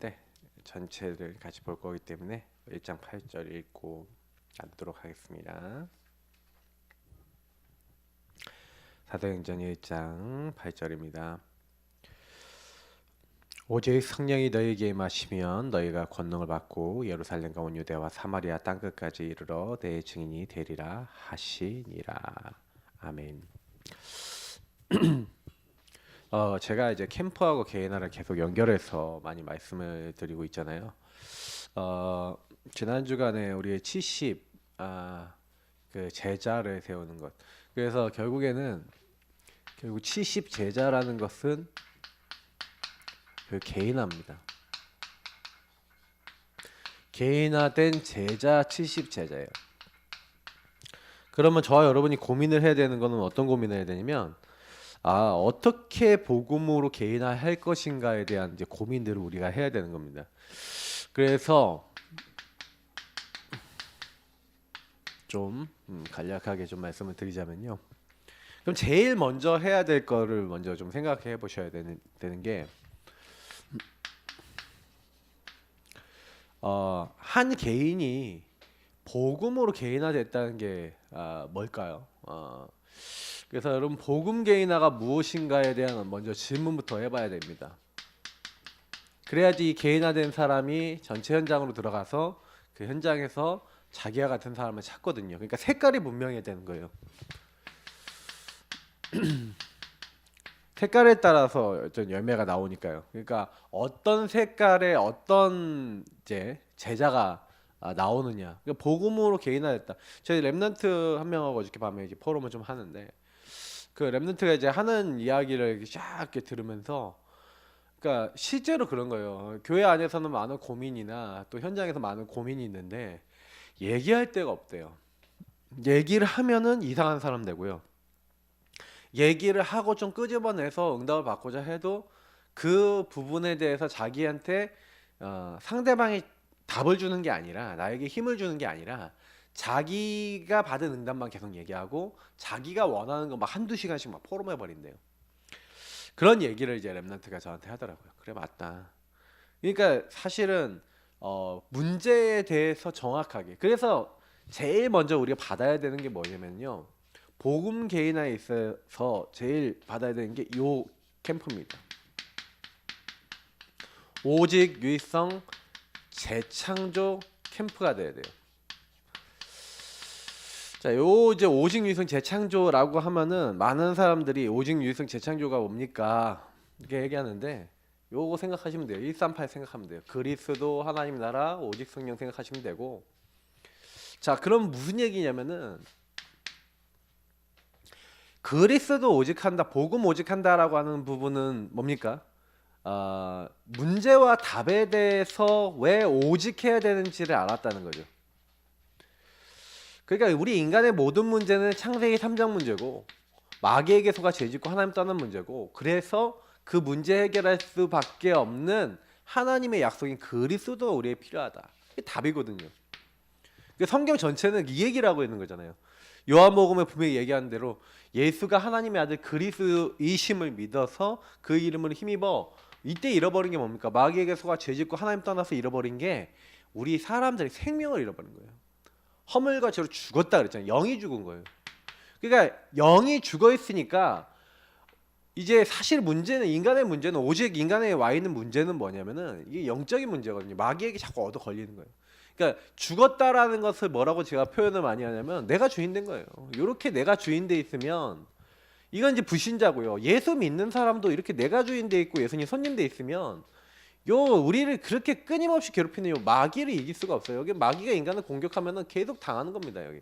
있는데 전체를 같이 볼 거기 때문에 1장 8절 읽고 나누도록 하겠습니다. 사도행전 1장 8절입니다. 오직 성령이 너희에게 임하시면 너희가 권능을 받고 예루살렘과 온 유대와 사마리아 땅끝까지 이르러 내 증인이 되리라 하시니라. 아멘. 제가 이제 캠프하고 개인화를 계속 연결해서 많이 말씀을 드리고 있잖아요. 지난 주간에 우리의 70 그 제자를 세우는 것. 그래서 결국 70 제자라는 것은 그 개인화입니다. 개인화된 제자 70 제자예요. 그러면 저와 여러분이 고민을 해야 되는 것은 어떤 고민을 해야 되냐면 어떻게 복음으로 개인화할 것인가에 대한 이제 고민들을 우리가 해야 되는 겁니다. 그래서 좀 간략하게 좀 말씀을 드리자면요. 그럼 제일 먼저 해야 될 거를 먼저 좀 생각해 보셔야 되는 게 한 개인이 복음으로 개인화됐다는 게 뭘까요? 그래서 여러분 복음 개인화가 무엇인가에 대한 먼저 질문부터 해봐야 됩니다. 그래야지 이 개인화된 사람이 전체 현장으로 들어가서 그 현장에서 자기와 같은 사람을 찾거든요. 그러니까 색깔이 분명해야 되는 거예요. 색깔에 따라서 어떤 열매가 나오니까요. 그러니까 어떤 색깔의 어떤 이제 제자가 나오느냐. 그러니까 복음으로 개인화됐다. 저희 랩넌트 한 명하고 어저께 밤에 이제 포럼을 좀 하는데 그 랩넌트가 이제 하는 이야기를 쫙 이렇게 들으면서 그러니까 실제로 그런 거예요. 교회 안에서는 많은 고민이나 또 현장에서 많은 고민이 있는데 얘기할 데가 없대요. 얘기를 하면은 이상한 사람 되고요. 얘기를 하고 좀 끄집어내서 응답을 받고자 해도 그 부분에 대해서 자기한테 상대방이 답을 주는 게 아니라 나에게 힘을 주는 게 아니라 자기가 받은 응답만 계속 얘기하고 자기가 원하는 거 막 한두 시간씩 막 포럼해 버린대요. 그런 얘기를 이제 랩런트가 저한테 하더라고요. 그래 맞다. 그러니까 사실은 문제에 대해서 정확하게 그래서 제일 먼저 우리가 받아야 되는 게 뭐냐면요. 복음 개인화에 있어서 제일 받아야 되는 게 요 캠프입니다. 오직 유익성 재창조 캠프가 돼야 돼요. 자, 요 이제 오직 유익성 재창조라고 하면은 많은 사람들이 오직 유익성 재창조가 뭡니까? 이렇게 얘기하는데 요거 생각하시면 돼요. 138 생각하면 돼요. 그리스도 하나님 나라 오직 성령 생각하시면 되고. 자, 그럼 무슨 얘기냐면은 그리스도 오직한다, 복음 오직한다라고 하는 부분은 뭡니까? 문제와 답에 대해서 왜 오직해야 되는지를 알았다는 거죠. 그러니까 우리 인간의 모든 문제는 창세기 3장 문제고 마귀에게 속아 죄짓고 하나님 떠난 문제고 그래서 그 문제 해결할 수밖에 없는 하나님의 약속인 그리스도가 우리에게 필요하다. 이게 답이거든요. 성경 전체는 이 얘기를 하고 있는 거잖아요. 요한복음에 분명히 얘기하는 대로 예수가 하나님의 아들 그리스도이심을 믿어서 그 이름을 힘입어 이때 잃어버린 게 뭡니까? 마귀에게 속아 죄짓고 하나님 떠나서 잃어버린 게 우리 사람들이 생명을 잃어버린 거예요. 허물과 죄로 죽었다 그랬잖아요. 영이 죽은 거예요. 그러니까 영이 죽어 있으니까 이제 사실 문제는 인간의 문제는 오직 인간에 와 있는 문제는 뭐냐면은 이게 영적인 문제거든요. 마귀에게 자꾸 얻어 걸리는 거예요. 그러니까 죽었다라는 것을 뭐라고 제가 표현을 많이 하냐면 내가 주인 된 거예요. 이렇게 내가 주인 돼 있으면 이건 이제 불신자고요. 예수 믿는 사람도 이렇게 내가 주인 돼 있고 예수님 손님 돼 있으면 우리를 그렇게 끊임없이 괴롭히는 마귀를 이길 수가 없어요. 여기 마귀가 인간을 공격하면은 계속 당하는 겁니다. 여기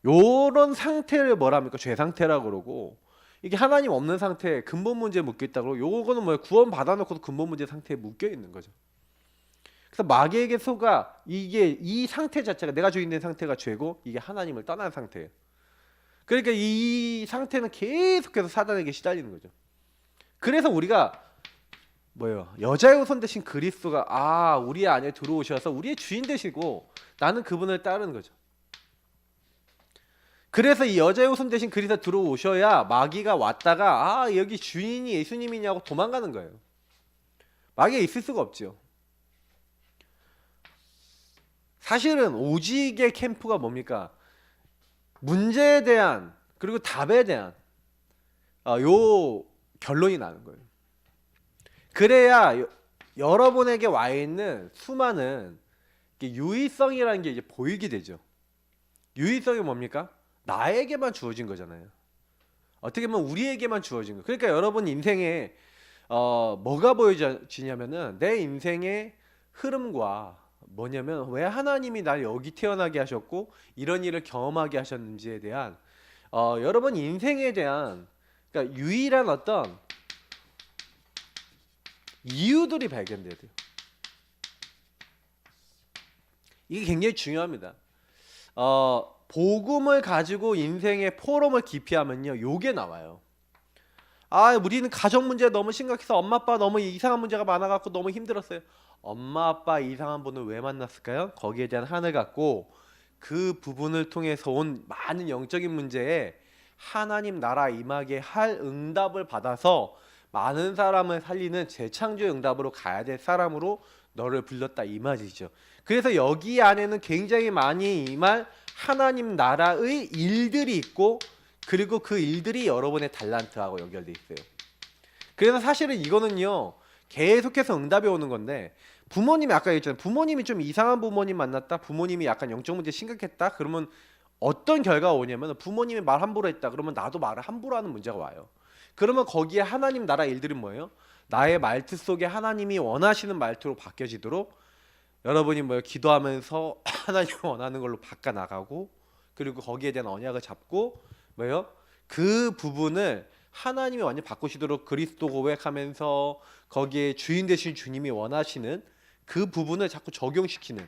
요런 상태를 뭐라 합니까? 죄 상태라고 그러고 이게 하나님 없는 상태 근본 문제에 묶여 있다고 요거는 뭐예요? 구원 받아놓고도 근본 문제 상태에 묶여 있는 거죠. 그래서 마귀에게 속아 이게 이 상태 자체가 내가 주인 된 상태가 죄고 이게 하나님을 떠난 상태예요. 그러니까 이 상태는 계속해서 사단에게 시달리는 거죠. 그래서 우리가 뭐예요? 여자의 후손 대신 그리스도가 우리 안에 들어오셔서 우리의 주인 되시고 나는 그분을 따르는 거죠. 그래서 이 여자의 후손 대신 그리스도 들어오셔야 마귀가 왔다가 여기 주인이 예수님이냐고 도망가는 거예요. 막에 있을 수가 없죠. 사실은 오직의 캠프가 뭡니까? 문제에 대한 그리고 답에 대한 요 결론이 나는 거예요. 그래야 여러분에게 와 있는 수많은 유의성이라는 게 이제 보이게 되죠. 유의성이 뭡니까? 나에게만 주어진 거잖아요. 어떻게 보면 우리에게만 주어진 거. 그러니까 여러분 인생에 뭐가 보여지냐면은 내 인생의 흐름과 뭐냐면 왜 하나님이 날 여기 태어나게 하셨고 이런 일을 경험하게 하셨는지에 대한 여러분 인생에 대한 그러니까 유일한 어떤 이유들이 발견돼야 돼요. 이게 굉장히 중요합니다. 복음을 가지고 인생의 포럼을 기피하면요, 요게 나와요. 우리는 가정 문제 너무 심각해서 엄마 아빠 너무 이상한 문제가 많아갖고 너무 힘들었어요. 엄마 아빠 이상한 분을 왜 만났을까요? 거기에 대한 한을 갖고 그 부분을 통해서 온 많은 영적인 문제에 하나님 나라 임하게 할 응답을 받아서 많은 사람을 살리는 재창조의 응답으로 가야 될 사람으로 너를 불렀다 이 말이죠. 그래서 여기 안에는 굉장히 많이 임할 하나님 나라의 일들이 있고 그리고 그 일들이 여러분의 달란트하고 연결돼 있어요. 그래서 사실은 이거는요 계속해서 응답이 오는 건데 부모님이 아까 얘기했잖아요. 부모님이 좀 이상한 부모님 만났다. 부모님이 약간 영적 문제 심각했다. 그러면 어떤 결과가 오냐면 부모님이 말 함부로 했다. 그러면 나도 말을 함부로 하는 문제가 와요. 그러면 거기에 하나님 나라 일들이 뭐예요? 나의 말투 속에 하나님이 원하시는 말투로 바뀌어지도록 여러분이 뭐예요? 기도하면서 하나님이 원하는 걸로 바꿔 나가고 그리고 거기에 대한 언약을 잡고 뭐예요? 그 부분을 하나님이 완전 바꾸시도록 그리스도 고백하면서 거기에 주인 되신 주님이 원하시는 그 부분을 자꾸 적용시키는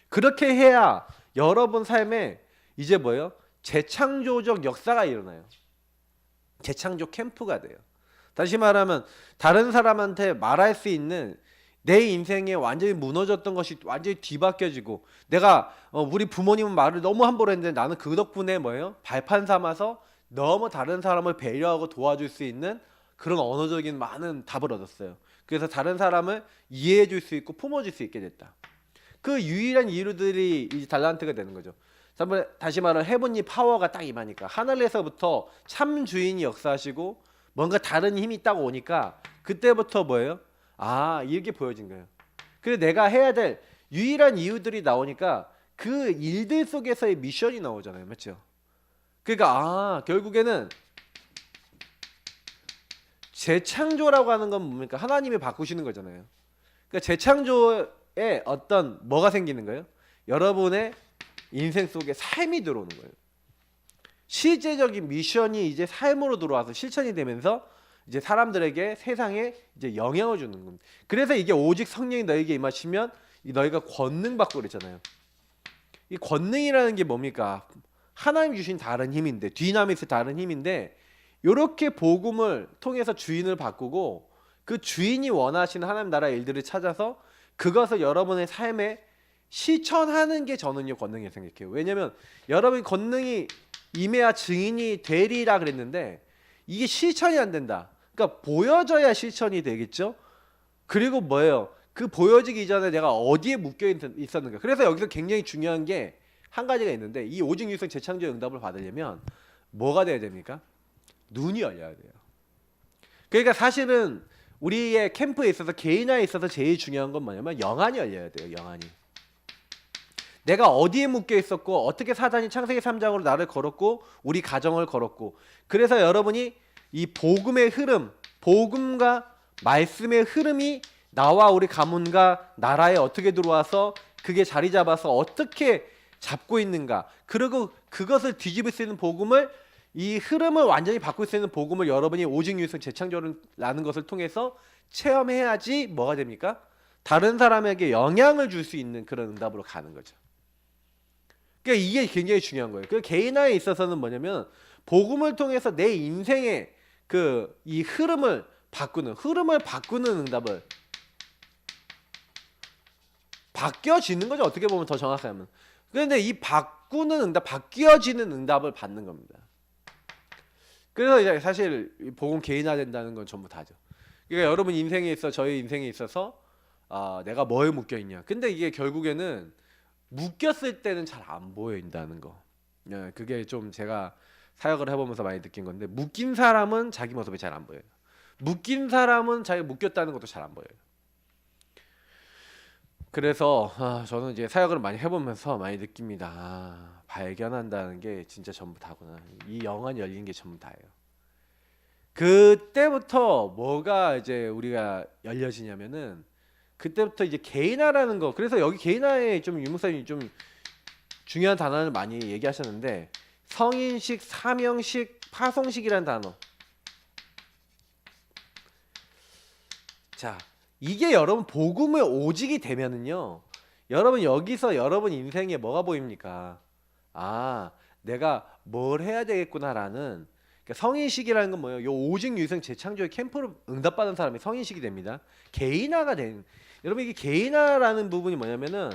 그렇게 해야 여러분 삶에 이제 뭐예요? 재창조적 역사가 일어나요. 재창조 캠프가 돼요. 다시 말하면 다른 사람한테 말할 수 있는 내 인생에 완전히 무너졌던 것이 완전히 뒤바뀌어지고 내가 우리 부모님은 말을 너무 함부로 했는데 나는 그 덕분에 뭐예요? 발판 삼아서 너무 다른 사람을 배려하고 도와줄 수 있는 그런 언어적인 많은 답을 얻었어요. 그래서 다른 사람을 이해해 줄 수 있고 품어줄 수 있게 됐다. 그 유일한 이유들이 이제 달란트가 되는 거죠. 다시 말하면 해븐이 파워가 딱 임하니까 하늘에서부터 참 주인이 역사하시고 뭔가 다른 힘이 딱 오니까 그때부터 뭐예요? 이렇게 보여진 거예요. 그래서 내가 해야 될 유일한 이유들이 나오니까 그 일들 속에서의 미션이 나오잖아요. 맞죠? 그러니까 결국에는 재창조라고 하는 건 뭡니까? 하나님이 바꾸시는 거잖아요. 그러니까 재창조에 어떤 뭐가 생기는 거예요? 여러분의 인생 속에 삶이 들어오는 거예요. 실제적인 미션이 이제 삶으로 들어와서 실천이 되면서 이제 사람들에게 세상에 이제 영향을 주는 겁니다. 그래서 이게 오직 성령이 너에게 임하시면 너희가 권능 받고 그랬잖아요. 이 권능이라는 게 뭡니까? 하나님 주신 다른 힘인데 디나미스 다른 힘인데 이렇게 복음을 통해서 주인을 바꾸고 그 주인이 원하시는 하나님 나라 일들을 찾아서 그것을 여러분의 삶에 실천하는 게 저는요 권능이라고 생각해요. 왜냐면 여러분이 권능이 임해야 증인이 되리라 그랬는데 이게 실천이 안 된다. 그러니까 보여져야 실천이 되겠죠. 그리고 뭐예요? 그 보여지기 전에 내가 어디에 묶여 있었는가. 그래서 여기서 굉장히 중요한 게 한 가지가 있는데 이 오직 유성 재창조의 응답을 받으려면 뭐가 돼야 됩니까? 눈이 열려야 돼요. 그러니까 사실은 우리의 캠프에 있어서 개인화에 있어서 제일 중요한 건 뭐냐면 영안이 열려야 돼요. 영안이. 내가 어디에 묶여 있었고 어떻게 사단이 창세기 3장으로 나를 걸었고 우리 가정을 걸었고 그래서 여러분이 이 복음의 흐름, 복음과 말씀의 흐름이 나와 우리 가문과 나라에 어떻게 들어와서 그게 자리 잡아서 어떻게 잡고 있는가 그리고 그것을 뒤집을 수 있는 복음을 이 흐름을 완전히 바꿀 수 있는 복음을 여러분이 오직 유성 재창조라는 것을 통해서 체험해야지 뭐가 됩니까? 다른 사람에게 영향을 줄 수 있는 그런 응답으로 가는 거죠. 그러니까 이게 굉장히 중요한 거예요. 그 개인화에 있어서는 뭐냐면 복음을 통해서 내 인생의 이 흐름을 바꾸는 응답을 바뀌어지는 거죠. 어떻게 보면 더 정확하게 하면. 그런데 이 바꾸는 응답, 바뀌어지는 응답을 받는 겁니다. 그래서 이제 사실 복음 개인화된다는 건 전부 다죠. 그러니까 여러분 인생에 있어 저의 인생에 있어서 내가 뭐에 묶여 있냐. 근데 이게 결국에는 묶였을 때는 잘 안 보인다는 거. 예, 그게 좀 제가 사역을 해보면서 많이 느낀 건데 묶인 사람은 자기 모습이 잘 안 보여요. 묶인 사람은 자기가 묶였다는 것도 잘 안 보여요. 그래서 저는 이제 사역을 많이 해보면서 많이 느낍니다. 발견한다는 게 진짜 전부 다구나. 이 영안이 열리는 게 전부 다예요. 그때부터 뭐가 이제 우리가 열려지냐면은 그때부터 이제 개인화라는 거. 그래서 여기 개인화에 좀 유목사님이 좀 중요한 단어를 많이 얘기하셨는데 성인식, 사명식, 파송식이라는 단어. 자, 이게 여러분 복음의 오직이 되면은요. 여러분 여기서 여러분 인생에 뭐가 보입니까? 내가 뭘 해야 되겠구나라는 그러니까 성인식이라는 건 뭐예요? 요 오직 유생 재창조의 캠프를 응답받은 사람이 성인식이 됩니다. 개인화가 된 여러분 이게 개인화라는 부분이 뭐냐면은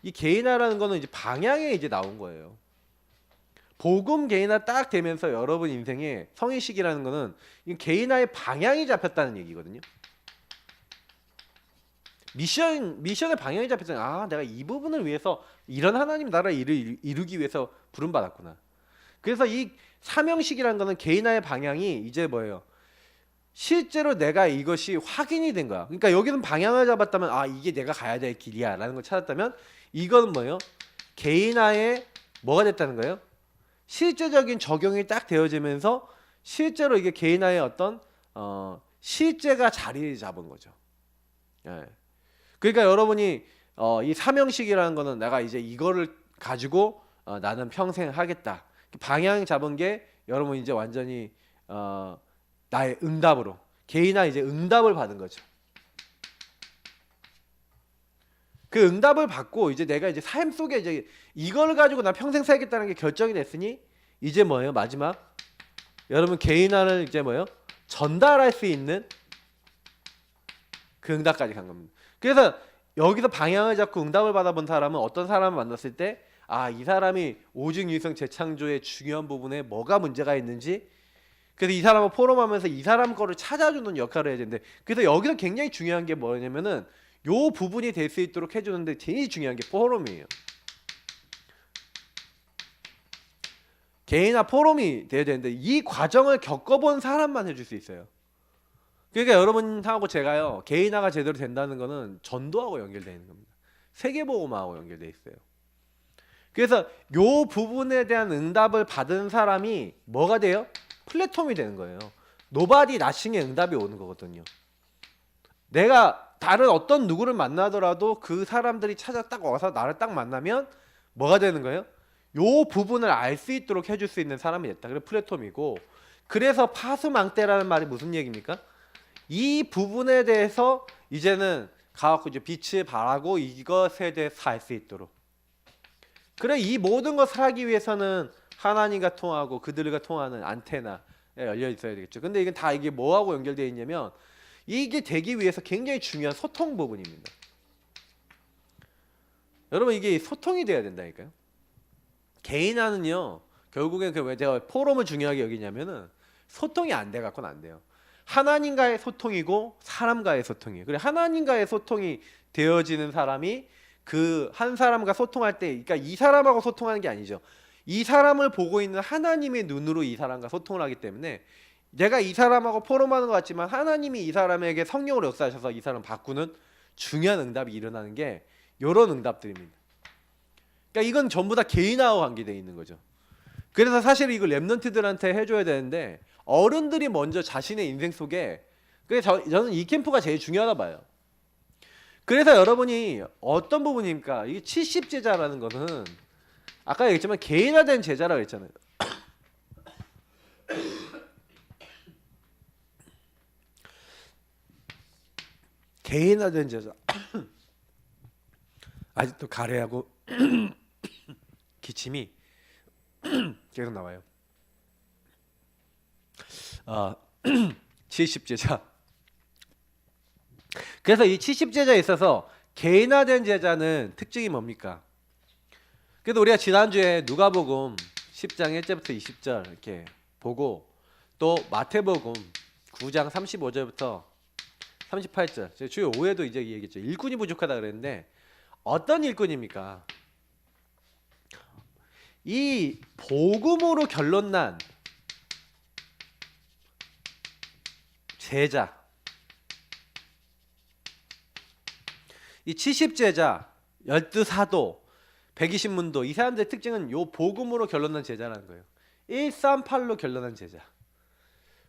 이 개인화라는 거는 이제 방향에 이제 나온 거예요. 복음 개인화 딱 되면서 여러분 인생에 성인식이라는 거는 이 개인화의 방향이 잡혔다는 얘기거든요. 미션의 방향이 잡혔잖아요. 내가 이 부분을 위해서 이런 하나님 나라를 이루기 위해서 부름받았구나. 그래서 이 사명식이라는 거는 개인화의 방향이 이제 뭐예요? 실제로 내가 이것이 확인이 된 거야. 그러니까 여기는 방향을 잡았다면 이게 내가 가야 될 길이야 라는 걸 찾았다면 이건 뭐예요? 개인화의 뭐가 됐다는 거예요? 실제적인 적용이 딱 되어지면서 실제로 이게 개인화의 어떤 실제가 자리를 잡은 거죠. 예. 그러니까 여러분이 이 사명식이라는 거는 내가 이제 이거를 가지고 나는 평생 하겠다. 방향 잡은 게 여러분 이제 완전히 나의 응답으로 개인화 이제 응답을 받은 거죠. 그 응답을 받고 이제 내가 이제 삶 속에 이제 이걸 가지고 나 평생 살겠다는 게 결정이 됐으니 이제 뭐예요? 마지막 여러분 개인화를 이제 뭐예요? 전달할 수 있는 그 응답까지 간 겁니다. 그래서 여기서 방향을 잡고 응답을 받아본 사람은 어떤 사람을 만났을 때 이 사람이 오직 유성 재창조의 중요한 부분에 뭐가 문제가 있는지 그래서 이 사람을 포럼하면서 이 사람 거를 찾아주는 역할을 해야 되는데 그래서 여기서 굉장히 중요한 게 뭐냐면은 요 부분이 될 수 있도록 해주는데 제일 중요한 게 포럼이에요. 개인화 포럼이 돼야 되는데 이 과정을 겪어본 사람만 해줄 수 있어요. 그러니까 여러분하고 제가요 개인화가 제대로 된다는 거는 전도하고 연결되어 있는 겁니다. 세계복음화하고 연결되어 있어요. 그래서 요 부분에 대한 응답을 받은 사람이 뭐가 돼요? 플랫폼이 되는 거예요. 노바디 나싱의 응답이 오는 거거든요. 내가 다른 어떤 누구를 만나더라도 그 사람들이 찾아 딱 와서 나를 딱 만나면 뭐가 되는 거예요? 요 부분을 알 수 있도록 해줄 수 있는 사람이 됐다. 그래 플랫폼이고 그래서 파수망대라는 말이 무슨 얘기입니까? 이 부분에 대해서 이제는 가갖고 이제 빛을 발하고 이것에 대해서 알 수 있도록. 그래 이 모든 것을 하기 위해서는 하나님과 통하고 그들과 통하는 안테나에 열려 있어야 되겠죠. 근데 이게 다 이게 뭐하고 연결되어 있냐면 이게 되기 위해서 굉장히 중요한 소통 부분입니다. 여러분 이게 소통이 돼야 된다니까요. 개인화는요 결국엔 왜 제가 포럼을 중요하게 여기냐면은 소통이 안 돼 갖고는 안 돼요. 하나님과의 소통이고 사람과의 소통이에요. 그래 하나님과의 소통이 되어지는 사람이 그 한 사람과 소통할 때 그러니까 이 사람하고 소통하는 게 아니죠. 이 사람을 보고 있는 하나님의 눈으로 이 사람과 소통을 하기 때문에 내가 이 사람하고 포럼하는 것 같지만 하나님이 이 사람에게 성령으로 역사하셔서 이 사람 바꾸는 중요한 응답이 일어나는 게 이런 응답들입니다. 그러니까 이건 전부 다 개인화와 관계되어 있는 거죠. 그래서 사실 이거 랩런트들한테 해줘야 되는데 어른들이 먼저 자신의 인생 속에 그래서 저는 이 캠프가 제일 중요하다 봐요. 그래서 여러분이 어떤 부분입니까? 이게 70제자라는 거는 아까 얘기했지만 개인화된 제자라고 했잖아요. 개인화된 제자. 아직도 가래하고 기침이 계속 나와요. 70제자. 그래서 이 70제자에 있어서 개인화된 제자는 특징이 뭡니까? 그래도 우리가 지난주에 누가복음 10장 1절부터 20절 이렇게 보고 또 마태복음 9장 35절부터 38절. 제 주요 5회도 이제 얘기했죠. 일꾼이 부족하다 그랬는데 어떤 일꾼입니까? 이 복음으로 결론난 제자, 이 70제자, 12사도, 120문도, 이 사람들의 특징은 요 복음으로 결론난 제자라는 거예요. 138로 결론난 제자.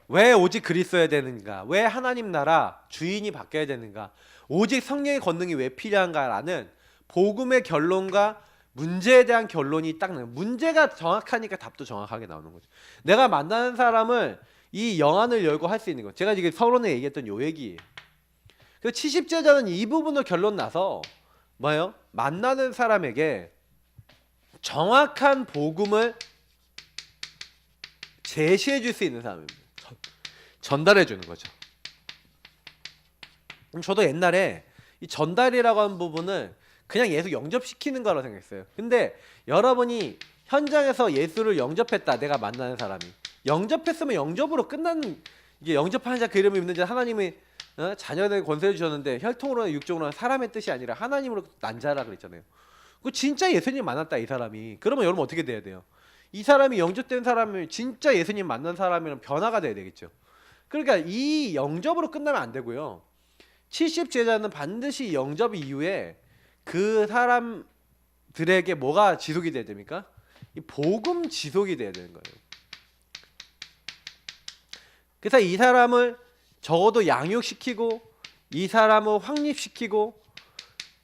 왜 오직 그리스도여야 되는가? 왜 하나님 나라 주인이 바뀌어야 되는가? 오직 성령의 권능이 왜 필요한가라는 복음의 결론과 문제에 대한 결론이 딱 나요. 문제가 정확하니까 답도 정확하게 나오는 거죠. 내가 만나는 사람을 이 영안을 열고 할 수 있는 거. 제가 지금 서론에 얘기했던 요 얘기예요. 그 70제자는 이 부분을 결론 나서 뭐예요? 만나는 사람에게 정확한 복음을 제시해 줄 수 있는 사람입니다. 전달해 주는 거죠. 저도 옛날에 이 전달이라고 하는 부분을 그냥 예수 영접시키는 거라고 생각했어요. 근데 여러분이 현장에서 예수를 영접했다. 내가 만나는 사람이 영접했으면 영접으로 끝나는, 이게 영접하는 자 그 이름이 있는 자 하나님이 자녀에게 권세를 주셨는데 혈통으로나 육종으로나 사람의 뜻이 아니라 하나님으로 난 자라 그랬잖아요. 그 진짜 예수님 만났다 이 사람이. 그러면 여러분 어떻게 돼야 돼요? 이 사람이 영접된 사람이 진짜 예수님 만난 사람이랑 변화가 돼야 되겠죠. 그러니까 이 영접으로 끝나면 안 되고요. 70제자는 반드시 영접 이후에 그 사람들에게 뭐가 지속이 돼야 됩니까? 이 복음 지속이 돼야 되는 거예요. 그래서 이 사람을 적어도 양육시키고, 이 사람을 확립시키고,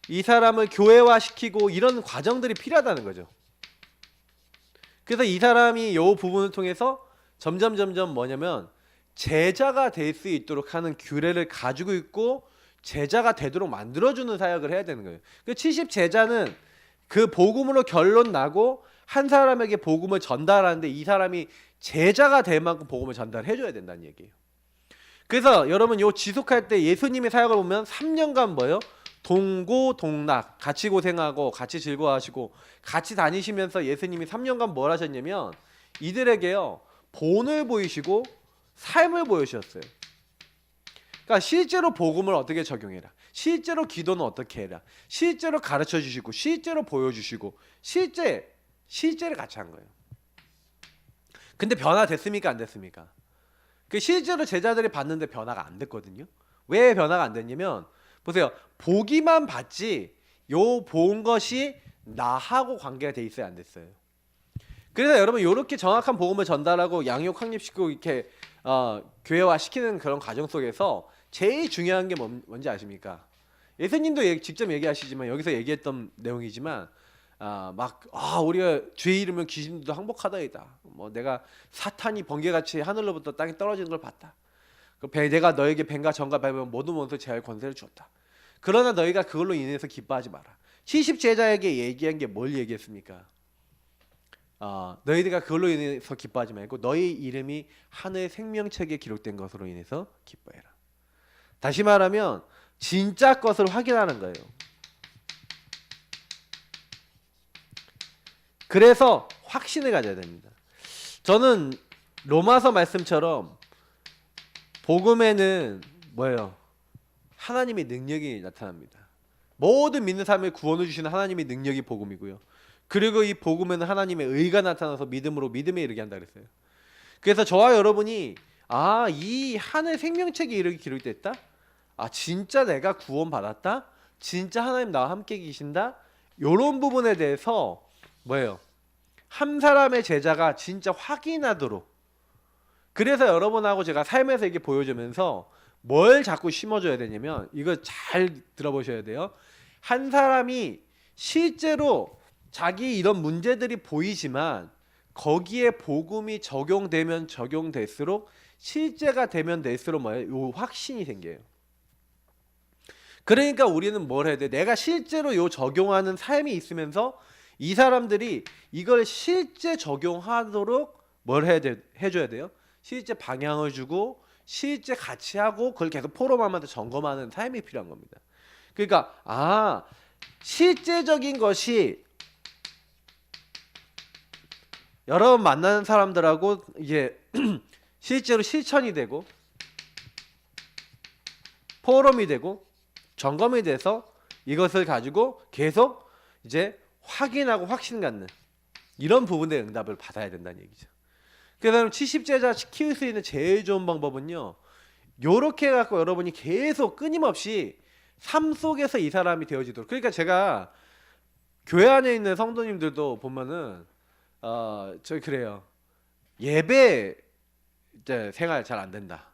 이 사람을 교회화시키고, 이런 과정들이 필요하다는 거죠. 그래서 이 사람이 이 부분을 통해서 점점 뭐냐면 제자가 될 수 있도록 하는 규례를 가지고 있고 제자가 되도록 만들어주는 사역을 해야 되는 거예요. 그 70제자는 그 복음으로 결론 나고 한 사람에게 복음을 전달하는데 이 사람이 제자가 될 만큼 복음을 전달해 줘야 된다는 얘기예요. 그래서 여러분 요 지속할 때 예수님의 사역을 보면 3년간 뭐예요? 동고동락, 같이 고생하고 같이 즐거워하시고 같이 다니시면서 예수님이 3년간 뭘 하셨냐면 이들에게요 본을 보이시고 삶을 보여주셨어요. 그러니까 실제로 복음을 어떻게 적용해라, 실제로 기도는 어떻게 해라, 실제로 가르쳐 주시고 실제로 보여주시고 실제를 같이 한 거예요. 근데 변화됐습니까? 안 됐습니까? 그 실제로 제자들이 봤는데 변화가 안 됐거든요. 왜 변화가 안 됐냐면 보세요. 보기만 봤지 요 본 것이 나하고 관계가 돼 있어야 안 됐어요. 그래서 여러분 이렇게 정확한 복음을 전달하고 양육 확립시키고 이렇게 교회화 시키는 그런 과정 속에서 제일 중요한 게 뭔지 아십니까? 예수님도 직접 얘기하시지만 여기서 얘기했던 내용이지만 우리가 주의 이름은 귀신도 항복하다이다. 뭐 내가 사탄이 번개같이 하늘로부터 땅에 떨어지는 걸 봤다. 내가 너에게 뱀과 정과 뱀은 모든 원수 제할 권세를 주었다. 그러나 너희가 그걸로 인해서 기뻐하지 마라. 70제자에게 얘기한 게 뭘 얘기했습니까? 너희가 그걸로 인해서 기뻐하지 말고 너희 이름이 하늘 생명책에 기록된 것으로 인해서 기뻐해라. 다시 말하면 진짜 것을 확인하는 거예요. 그래서 확신을 가져야 됩니다. 저는 로마서 말씀처럼 복음에는 뭐예요? 하나님의 능력이 나타납니다. 모든 믿는 사람의 구원을 주시는 하나님의 능력이 복음이고요. 그리고 이 복음에는 하나님의 의가 나타나서 믿음으로 믿음에 이르게 한다 그랬어요. 그래서 저와 여러분이 이 하늘 생명책에 이르게 기록됐다? 진짜 내가 구원받았다? 진짜 하나님 나와 함께 계신다? 이런 부분에 대해서 뭐예요? 한 사람의 제자가 진짜 확인하도록, 그래서 여러분하고 제가 삶에서 이게 보여주면서 뭘 자꾸 심어줘야 되냐면 이거 잘 들어보셔야 돼요. 한 사람이 실제로 자기 이런 문제들이 보이지만 거기에 복음이 적용되면 적용될수록 실제가 되면 될수록 뭐예요? 요 확신이 생겨요. 그러니까 우리는 뭘 해야 돼? 내가 실제로 요 적용하는 삶이 있으면서 이 사람들이 이걸 실제 적용하도록 뭘 해줘야 돼요? 실제 방향을 주고 실제 같이 하고 그걸 계속 포럼하면서 점검하는 삶이 필요한 겁니다. 그러니까 실제적인 것이 여러분 만나는 사람들하고 이게 실제로 실천이 되고 포럼이 되고 점검이 돼서 이것을 가지고 계속 이제 확인하고 확신 갖는 이런 부분의 응답을 받아야 된다는 얘기죠. 그래서 70제자 키울 수 있는 제일 좋은 방법은요, 요렇게 해갖고 여러분이 계속 끊임없이 삶 속에서 이 사람이 되어지도록. 그러니까 제가 교회 안에 있는 성도님들도 보면은 저희 그래요. 예배 이제 생활 잘 안 된다.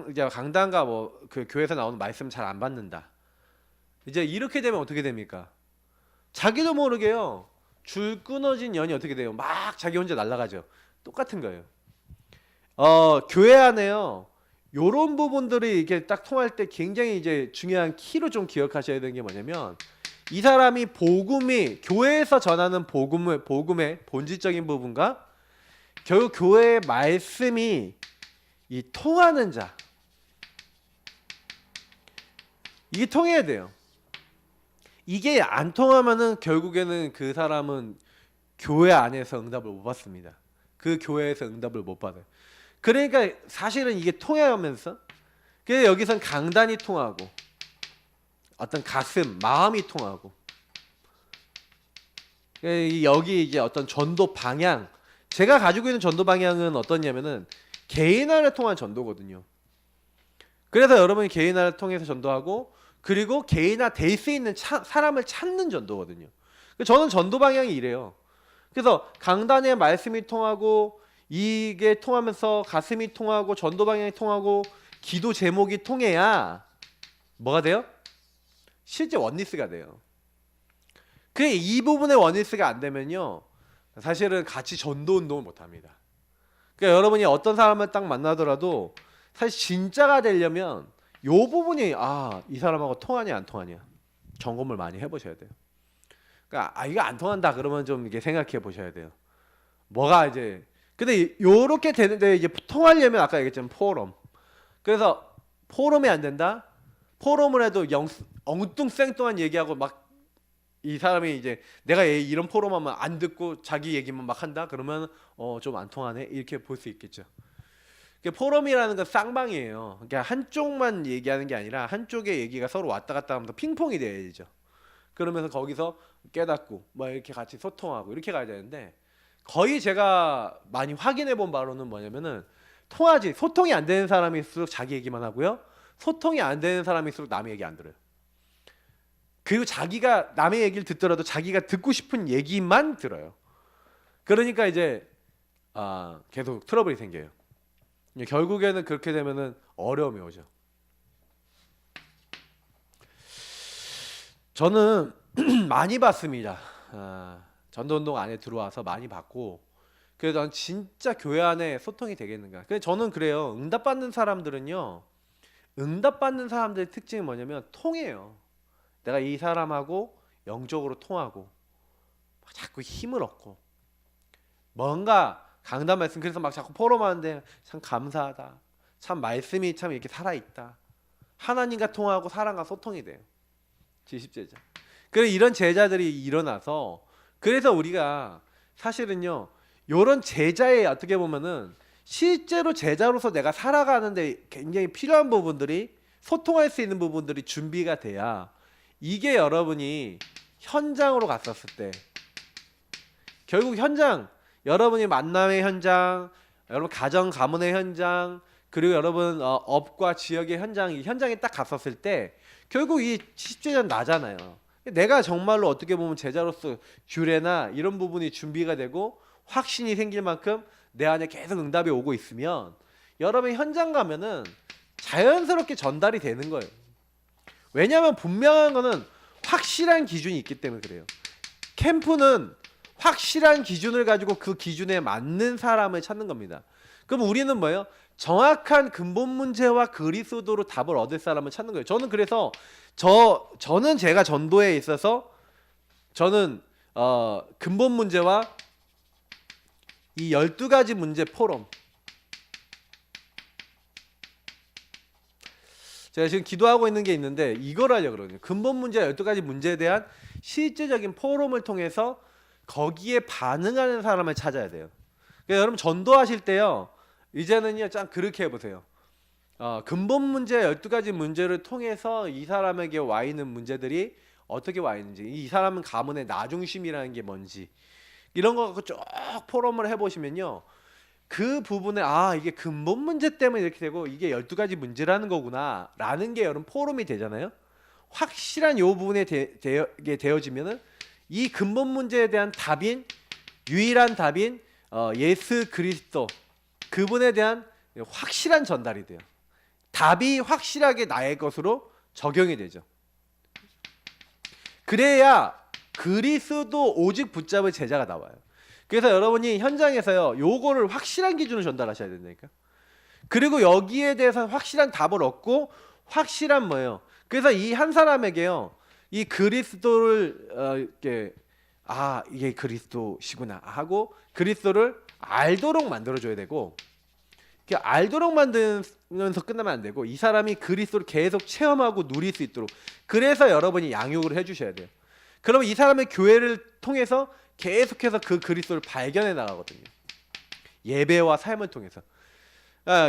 이제 강단과 뭐 그 교회에서 나오는 말씀 잘 안 받는다. 이제 이렇게 되면 어떻게 됩니까? 자기도 모르게요. 줄 끊어진 연이 어떻게 돼요? 막 자기 혼자 날아가죠. 똑같은 거예요. 교회 안에요. 요런 부분들이 이게 딱 통할 때 굉장히 이제 중요한 키로 좀 기억하셔야 되는 게 뭐냐면, 이 사람이 교회에서 전하는 복음의 본질적인 부분과 결국 교회의 말씀이 이 통하는 자, 이게 통해야 돼요. 이게 안 통하면은 결국에는 그 사람은 교회 안에서 응답을 못 받습니다. 그 교회에서 응답을 못 받아요. 그러니까 사실은 이게 통하면서, 그래서 여기선 강단이 통하고 어떤 가슴, 마음이 통하고, 여기 이제 어떤 전도 방향, 제가 가지고 있는 전도 방향은 어떠냐면은 개인화를 통한 전도거든요. 그래서 여러분이 개인화를 통해서 전도하고, 그리고 개인화 될 수 있는 사람을 찾는 전도거든요. 저는 전도 방향이 이래요. 그래서 강단의 말씀이 통하고, 이게 통하면서 가슴이 통하고, 전도 방향이 통하고, 기도 제목이 통해야 뭐가 돼요? 실제 원리스가 돼요. 이 부분의 원리스가 안 되면요, 사실은 같이 전도 운동을 못 합니다. 그러니까 여러분이 어떤 사람을 딱 만나더라도 사실 진짜가 되려면 요 부분이 이 사람하고 통하냐 안 통하냐 점검을 많이 해보셔야 돼요. 그러니까 이거 안 통한다 그러면 좀 이렇게 생각해 보셔야 돼요. 뭐가 이제 근데 요렇게 되는데, 이제 통하려면 아까 얘기했지만 포럼. 그래서 포럼이 안 된다. 포럼을 해도 엉뚱생뚱한 얘기하고 막 이 사람이 이제 내가 이런 포럼하면 안 듣고 자기 얘기만 막 한다. 그러면 좀 안 통하네 이렇게 볼 수 있겠죠. 포럼이라는 건 쌍방이에요. 그러니까 한쪽만 얘기하는 게 아니라 한쪽의 얘기가 서로 왔다 갔다 하면서 핑퐁이 돼야 되죠. 그러면서 거기서 깨닫고 뭐 이렇게 같이 소통하고 이렇게 가야 되는데, 거의 제가 많이 확인해 본 바로는 뭐냐면은 소통이 안 되는 사람일수록 자기 얘기만 하고요, 소통이 안 되는 사람일수록 남의 얘기 안 들어요. 그리고 자기가 남의 얘기를 듣더라도 자기가 듣고 싶은 얘기만 들어요. 그러니까 이제 계속 트러블이 생겨요. 결국에는 그렇게 되면은 어려움이 오죠. 저는 많이 봤습니다. 전도운동 안에 들어와서 많이 봤고, 그래서 난 진짜 교회 안에 소통이 되겠는가. 근데 저는 그래요. 응답받는 사람들은요, 응답받는 사람들의 특징이 뭐냐면 통해요. 내가 이 사람하고 영적으로 통하고 막 자꾸 힘을 얻고, 뭔가 강단 말씀, 그래서 막 자꾸 포럼하는데 참 감사하다, 참 말씀이 참 이렇게 살아있다, 하나님과 통하고 사람과 소통이 돼요. 70제자. 그래서 이런 제자들이 일어나서, 그래서 우리가 사실은요, 요런 제자의 어떻게 보면은 실제로 제자로서 내가 살아가는데 굉장히 필요한 부분들이, 소통할 수 있는 부분들이 준비가 돼야, 이게 여러분이 현장으로 갔었을 때, 결국 현장, 여러분이 만남의 현장, 여러분 가정 가문의 현장, 그리고 여러분 업과 지역의 현장에 딱 갔었을 때 결국 이 70제자는 나잖아요. 내가 정말로 어떻게 보면 제자로서 규례나 이런 부분이 준비가 되고 확신이 생길 만큼 내 안에 계속 응답이 오고 있으면, 여러분 현장 가면은 자연스럽게 전달이 되는 거예요. 왜냐하면 분명한 거는 확실한 기준이 있기 때문에 그래요. 캠프는 확실한 기준을 가지고 그 기준에 맞는 사람을 찾는 겁니다. 그럼 우리는 뭐예요? 정확한 근본 문제와 그리스도로 답을 얻을 사람을 찾는 거예요. 저는 그래서 저는 제가 전도에 있어서 저는 근본 문제와 이 12가지 문제 포럼, 제가 지금 기도하고 있는 게 있는데 이걸 하려고 그러거든요. 근본 문제와 12가지 문제에 대한 실제적인 포럼을 통해서 거기에 반응하는 사람을 찾아야 돼요. 그러니까 여러분 전도하실 때요, 이제는요 참 그렇게 해보세요. 근본 문제 12가지 문제를 통해서 이 사람에게 와 있는 문제들이 어떻게 와 있는지, 이 사람은 가문의 나중심이라는 게 뭔지, 이런 거 갖고 쭉 포럼을 해보시면요, 그 부분에 이게 근본 문제 때문에 이렇게 되고 이게 12가지 문제라는 거구나 라는 게 여러분 포럼이 되잖아요. 확실한 요 부분에 이게 되어지면은 이 근본 문제에 대한 답인, 유일한 답인 예수 그리스도, 그분에 대한 확실한 전달이 돼요. 답이 확실하게 나의 것으로 적용이 되죠. 그래야 그리스도 오직 붙잡을 제자가 나와요. 그래서 여러분이 현장에서요, 요거를 확실한 기준을 전달하셔야 된다니까. 그리고 여기에 대해서 확실한 답을 얻고, 확실한 뭐예요? 그래서 이 한 사람에게요, 이 그리스도를 이렇게 이게 그리스도시구나 하고 그리스도를 알도록 만들어줘야 되고, 알도록 만들면서 끝나면 안 되고, 이 사람이 그리스도를 계속 체험하고 누릴 수 있도록, 그래서 여러분이 양육을 해주셔야 돼요. 그러면 이 사람의 교회를 통해서 계속해서 그 그리스도를 발견해 나가거든요. 예배와 삶을 통해서.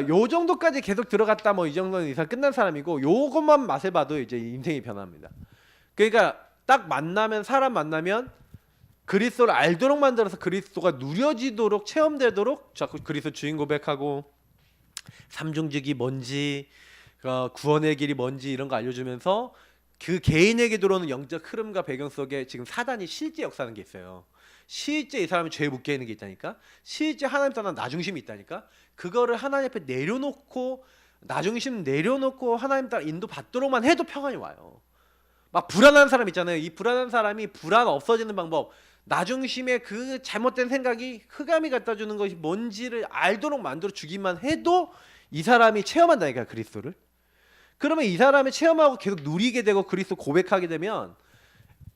요 정도까지 계속 들어갔다 뭐 이 정도는 이상 끝난 사람이고, 요것만 맛을 봐도 이제 인생이 변합니다. 그러니까 딱 사람 만나면 그리스도를 알도록 만들어서 그리스도가 누려지도록, 체험되도록 자꾸 그리스도 주인 고백하고, 삼중직이 뭔지, 구원의 길이 뭔지 이런 거 알려주면서 그 개인에게 들어오는 영적 흐름과 배경 속에 지금 사단이 실제 역사하는 게 있어요. 실제 이 사람이 죄에 묶여 있는 게 있다니까. 실제 하나님 떠난 나중심이 있다니까. 그거를 하나님 앞에 내려놓고, 나중심 내려놓고 하나님 따라 인도 받도록만 해도 평안이 와요. 막 불안한 사람 있잖아요. 이 불안한 사람이 불안 없어지는 방법, 나중심의 그 잘못된 생각이 흑암이 갖다 주는 것이 뭔지를 알도록 만들어 주기만 해도 이 사람이 체험한다니까, 그리스도를. 그러면 이 사람이 체험하고 계속 누리게 되고 그리스도 고백하게 되면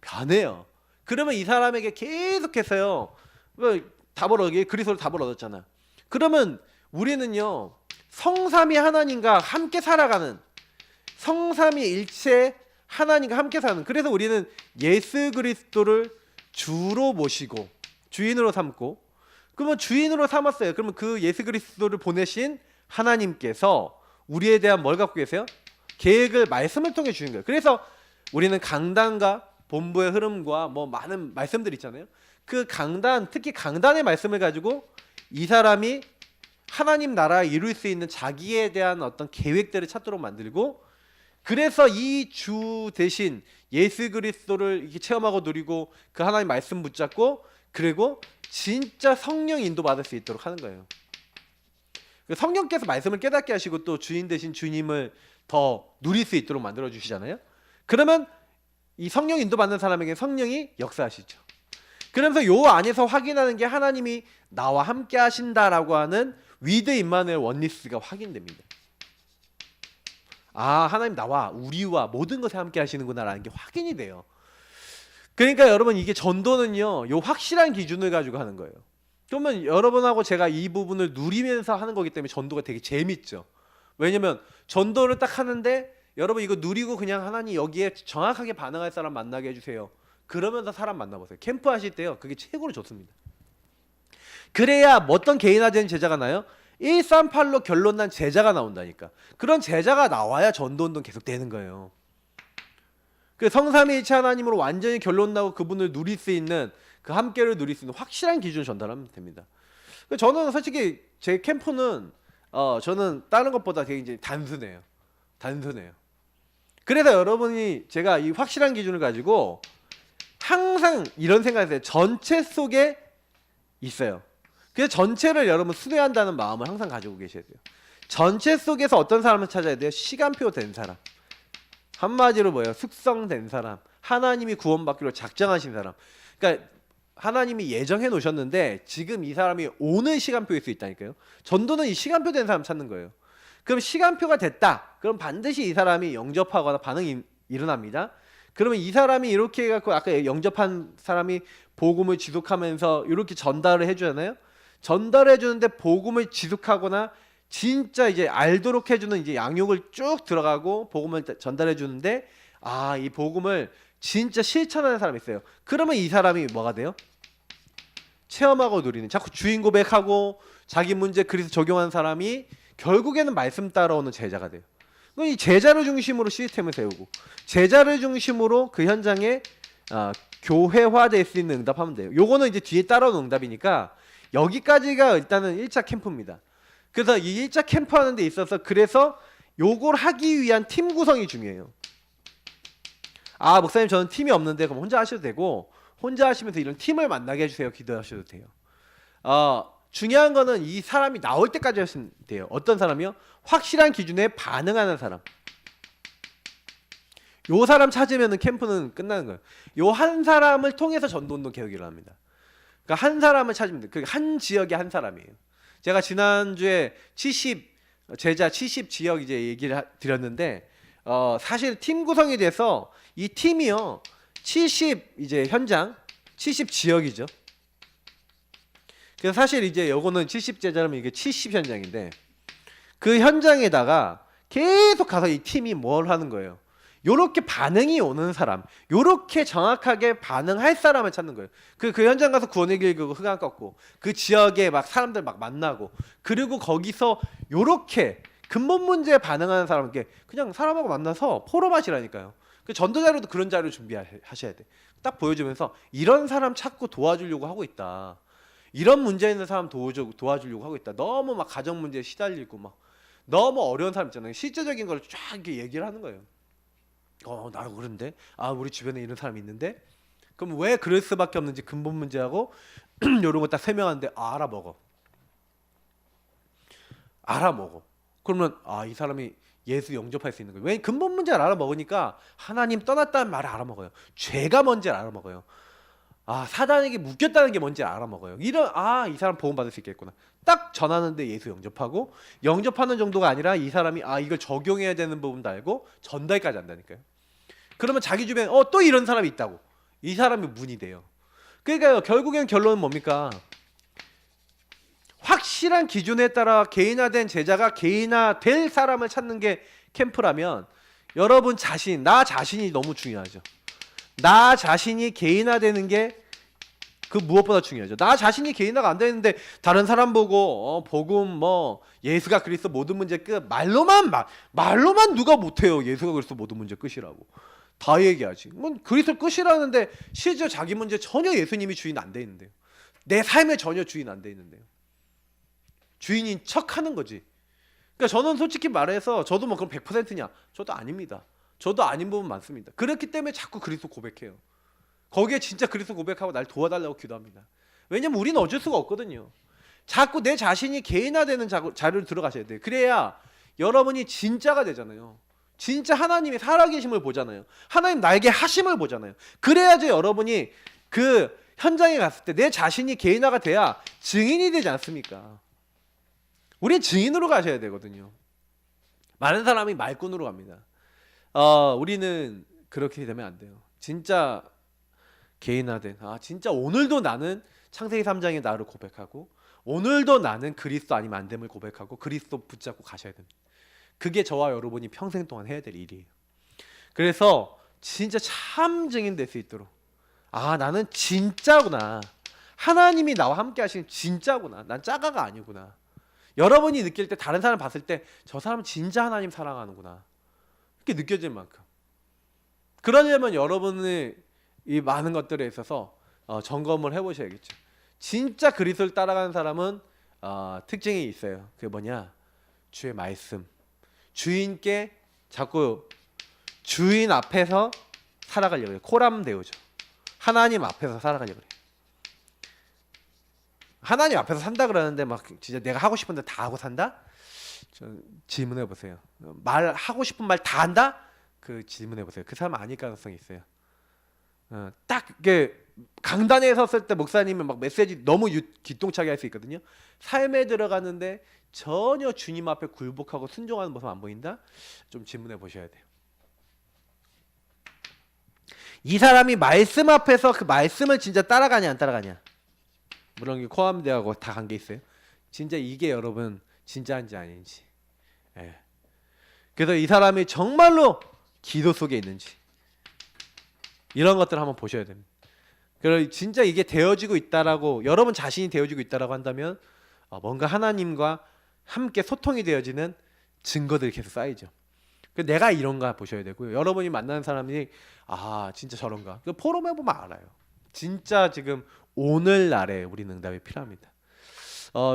변해요. 그러면 이 사람에게 계속해서요, 그리스도를 답을 얻었잖아. 그러면 우리는요, 성삼위 하나님과 함께 살아가는, 성삼위 일체 하나님과 함께 사는, 그래서 우리는 예수 그리스도를 주로 모시고 주인으로 삼고, 그러면 주인으로 삼았어요. 그러면 그 예수 그리스도를 보내신 하나님께서 우리에 대한 뭘 갖고 계세요? 계획을 말씀을 통해 주신 거예요. 그래서 우리는 강단과 본부의 흐름과 뭐 많은 말씀들 있잖아요. 그 강단, 특히 강단의 말씀을 가지고 이 사람이 하나님 나라에 이룰 수 있는 자기에 대한 어떤 계획들을 찾도록 만들고, 그래서 이 주 대신 예수 그리스도를 이렇게 체험하고 누리고 그 하나님 말씀 붙잡고, 그리고 진짜 성령 인도 받을 수 있도록 하는 거예요. 성령께서 말씀을 깨닫게 하시고 또 주인 대신 주님을 더 누릴 수 있도록 만들어 주시잖아요. 그러면 이 성령 인도 받는 사람에게 성령이 역사하시죠. 그러면서 요 안에서 확인하는 게 하나님이 나와 함께 하신다라고 하는 위드 임마누엘 원리스가 확인됩니다. 하나님 나와, 우리와 모든 것에 함께 하시는구나라는 게 확인이 돼요. 그러니까 여러분, 이게 전도는요, 요 확실한 기준을 가지고 하는 거예요. 그러면 여러분하고 제가 이 부분을 누리면서 하는 거기 때문에 전도가 되게 재밌죠. 왜냐면 전도를 딱 하는데 여러분 이거 누리고 그냥 하나님 여기에 정확하게 반응할 사람 만나게 해주세요, 그러면서 사람 만나보세요. 캠프 하실 때요, 그게 최고로 좋습니다. 그래야 어떤 개인화된 제자가 나요? 138로 결론 난 제자가 나온다니까. 그런 제자가 나와야 전도운동 계속 되는 거예요. 그 성삼위일체 하나님으로 완전히 결론 나고 그분을 누릴 수 있는, 그 함께를 누릴 수 있는 확실한 기준을 전달하면 됩니다. 저는 솔직히 제 캠프는 저는 다른 것보다 되게 이제 단순해요. 그래서 여러분이, 제가 이 확실한 기준을 가지고 항상 이런 생각을 해요. 전체 속에 있어요. 그래서 전체를 여러분 수료한다는 마음을 항상 가지고 계셔야 돼요. 전체 속에서 어떤 사람을 찾아야 돼요? 시간표 된 사람. 한마디로 뭐예요? 숙성된 사람. 하나님이 구원받기로 작정하신 사람. 그러니까 하나님이 예정해 놓으셨는데 지금 이 사람이 오는 시간표일 수 있다니까요. 전도는 이 시간표 된 사람 찾는 거예요. 그럼 시간표가 됐다, 그럼 반드시 이 사람이 영접하거나 반응이 일어납니다. 그러면 이 사람이 이렇게 해갖고, 아까 영접한 사람이 복음을 지속하면서 이렇게 전달을 해주잖아요. 전달해 주는데 복음을 지속하거나 진짜 이제 알도록 해주는 이제 양육을 쭉 들어가고 복음을 전달해 주는데, 이 복음을 진짜 실천하는 사람이 있어요. 그러면 이 사람이 뭐가 돼요? 체험하고 누리는, 자꾸 주인 고백하고 자기 문제 그리스도 적용하는 사람이 결국에는 말씀 따라오는 제자가 돼요. 이 제자를 중심으로 시스템을 세우고 제자를 중심으로 그 현장에 교회화될 수 있는 응답하면 돼요. 요거는 이제 뒤에 따라오는 응답이니까 여기까지가 일단은 1차 캠프입니다. 그래서 이 1차 캠프 하는 데 있어서 그래서 요걸 하기 위한 팀 구성이 중요해요. 아, 목사님 저는 팀이 없는데 그럼 혼자 하셔도 되고 혼자 하시면서 이런 팀을 만나게 해주세요. 기도하셔도 돼요. 중요한 거는 이 사람이 나올 때까지 하시면 돼요. 어떤 사람이요? 확실한 기준에 반응하는 사람. 요 사람 찾으면 캠프는 끝나는 거예요. 요 한 사람을 통해서 전도운동 계속 일어납니다. 그러니까 한 사람을 찾으면 돼요. 한 지역의 한 사람이에요. 제가 지난주에 70 제자 70 지역 이제 얘기를 드렸는데 사실 팀 구성이 돼서 이 팀이요 70 이제 현장 70 지역이죠. 그래서 사실 이제 요거는 70 제자라면 이게 70 현장인데 그 현장에다가 계속 가서 이 팀이 뭘 하는 거예요. 요렇게 반응이 오는 사람, 요렇게 정확하게 반응할 사람을 찾는 거예요. 그 현장 가서 구원의 길 걷고 흑암 꺾고 그 지역에 막 사람들 막 만나고 그리고 거기서 요렇게 근본 문제에 반응하는 사람께 그냥 사람하고 만나서 포럼하시라니까요. 그 전도 자료도 그런 자료 준비하셔야 돼. 딱 보여주면서 이런 사람 찾고 도와주려고 하고 있다. 이런 문제 있는 사람 도와주려고 하고 있다. 너무 막 가정 문제에 시달리고 막 너무 어려운 사람 있잖아요. 실제적인 걸 쫙 이렇게 얘기를 하는 거예요. 나 그런데 우리 주변에 이런 사람이 있는데 그럼 왜 그럴 수밖에 없는지 근본 문제하고 이런 거 딱 설명하는데 알아먹어. 그러면 이 사람이 예수 영접할 수 있는 거예요. 왜 근본 문제를 알아먹으니까 하나님 떠났다는 말을 알아먹어요. 죄가 뭔지를 알아먹어요. 사단에게 묶였다는 게 뭔지 알아먹어요. 이 사람 보험 받을 수 있겠구나. 딱 전하는데 예수 영접하고 영접하는 정도가 아니라 이 사람이 이걸 적용해야 되는 부분도 알고 전달까지 한다니까요. 그러면 자기 주변에 또 이런 사람이 있다고. 이 사람이 문이 돼요. 그러니까요. 결국엔 결론은 뭡니까? 확실한 기준에 따라 개인화된 제자가 개인화될 사람을 찾는 게 캠프라면 여러분 나 자신이 너무 중요하죠. 나 자신이 개인화되는 게 그 무엇보다 중요하죠. 나 자신이 개인화가 안 되는데 다른 사람 보고 복음 예수가 그리스도 모든 문제 끝 말로만 누가 못해요. 예수가 그리스도 모든 문제 끝이라고 다 얘기하지. 그리스도 끝이라는데 실제 자기 문제 전혀 예수님이 주인 안 돼 있는데요. 내 삶에 전혀 주인 안 돼 있는데요. 주인인 척하는 거지. 그러니까 저는 솔직히 말해서 저도 그럼 100%냐? 저도 아닙니다. 저도 아닌 부분 많습니다. 그렇기 때문에 자꾸 그리스도 고백해요. 거기에 진짜 그리스도 고백하고 날 도와달라고 기도합니다. 왜냐면 우리는 어쩔 수가 없거든요. 자꾸 내 자신이 개인화되는 자료를 들어가셔야 돼요. 그래야 여러분이 진짜가 되잖아요. 진짜 하나님이 살아계심을 보잖아요. 하나님 나에게 하심을 보잖아요. 그래야지 여러분이 그 현장에 갔을 때 내 자신이 개인화가 돼야 증인이 되지 않습니까? 우리 증인으로 가셔야 되거든요. 많은 사람이 말꾼으로 갑니다. 우리는 그렇게 되면 안 돼요. 진짜 개인화된 진짜 오늘도 나는 창세기 3장의 나를 고백하고 오늘도 나는 그리스도 아니면 안 됨을 고백하고 그리스도 붙잡고 가셔야 됩니다. 그게 저와 여러분이 평생 동안 해야 될 일이에요. 그래서 진짜 참 증인 될 수 있도록 나는 진짜구나. 하나님이 나와 함께 하시는 진짜구나. 난 짜가가 아니구나. 여러분이 느낄 때 다른 사람 봤을 때 저 사람은 진짜 하나님 사랑하는구나. 이렇게 느껴질 만큼. 그러려면 여러분의 이 많은 것들에 있어서 점검을 해보셔야겠죠. 진짜 그리스도를 따라가는 사람은 특징이 있어요. 그게 뭐냐? 주의 말씀. 주인께 자꾸 주인 앞에서 살아가려고 해요. 코람 데우죠. 하나님 앞에서 살아가려고 해요. 하나님 앞에서 산다 그러는데 막 진짜 내가 하고 싶은 데 다 하고 산다? 질문해 보세요. 하고 싶은 말 다 한다? 그 질문해 보세요. 그 사람 아닐 가능성이 있어요. 딱 이게 강단에 섰을 때 목사님은 막 메시지 너무 기똥차게 할 수 있거든요. 삶에 들어가는데 전혀 주님 앞에 굴복하고 순종하는 모습 안 보인다? 좀 질문해 보셔야 돼요. 이 사람이 말씀 앞에서 그 말씀을 진짜 따라가냐 안 따라가냐? 물론 코암대하고 다 관계 있어요. 진짜 이게 여러분 진짜인지 아닌지. 그래서 이 사람이 정말로 기도 속에 있는지 이런 것들을 한번 보셔야 됩니다. 그리고 진짜 이게 되어지고 있다라고 여러분 자신이 되어지고 있다라고 한다면 뭔가 하나님과 함께 소통이 되어지는 증거들이 계속 쌓이죠. 내가 이런가 보셔야 되고요. 여러분이 만나는 사람이 아 진짜 저런가. 포럼에 보면 알아요. 진짜 지금 오늘날에 우리는 응답이 필요합니다.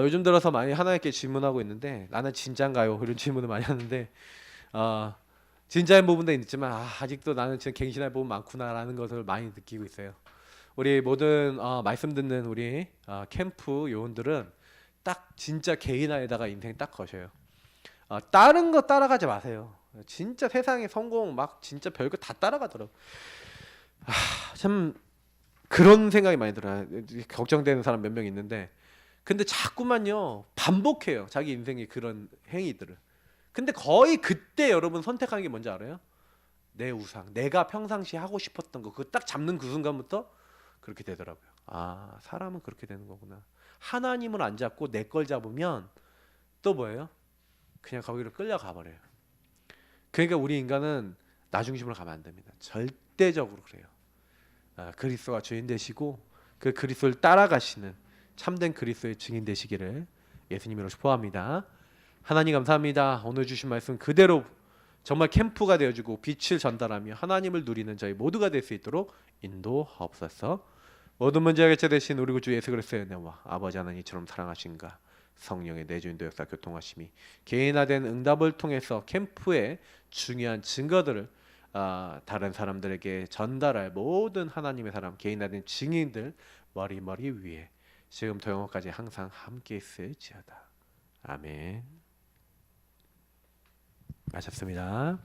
요즘 들어서 많이 하나님께 질문하고 있는데 나는 진짠가요? 이런 질문을 많이 하는데 진짜인 부분도 있지만 아직도 나는 지금 갱신할 부분 많구나라는 것을 많이 느끼고 있어요. 우리 모든 말씀 듣는 우리 캠프 요원들은 딱 진짜 개인화에다가 인생 딱 거셔요. 다른 거 따라가지 마세요. 진짜 세상의 성공 막 진짜 별거 다 따라가더라고. 참 그런 생각이 많이 들어요. 걱정되는 사람 몇 명 있는데 근데 자꾸만요 반복해요. 자기 인생의 그런 행위들을. 근데 거의 그때 여러분 선택하는 게 뭔지 알아요? 내 우상, 내가 평상시 하고 싶었던 거 그거 딱 잡는 그 순간부터 그렇게 되더라고요. 아 사람은 그렇게 되는 거구나. 하나님을 안 잡고 내 걸 잡으면 또 뭐예요? 그냥 거기로 끌려가 버려요. 그러니까 우리 인간은 나 중심으로 가면 안 됩니다. 절대적으로 그래요. 그리스도가 주인 되시고 그 그리스도를 따라가시는 참된 그리스도의 증인 되시기를 예수님으로 축복합니다. 하나님 감사합니다. 오늘 주신 말씀 그대로 정말 캠프가 되어주고 빛을 전달하며 하나님을 누리는 저희 모두가 될 수 있도록 인도하옵소서. 모든 문제 해결자 되신 우리 구주 예수 그리스도의 은혜와 아버지 하나님처럼 사랑하신가 성령의 내주인도 역사 교통하심이 개인화된 응답을 통해서 캠프의 중요한 증거들을 다른 사람들에게 전달할 모든 하나님의 사람 개인화된 증인들 머리 위에 지금부터 영원까지 항상 함께 있을지어다. 아멘. 마쳤습니다.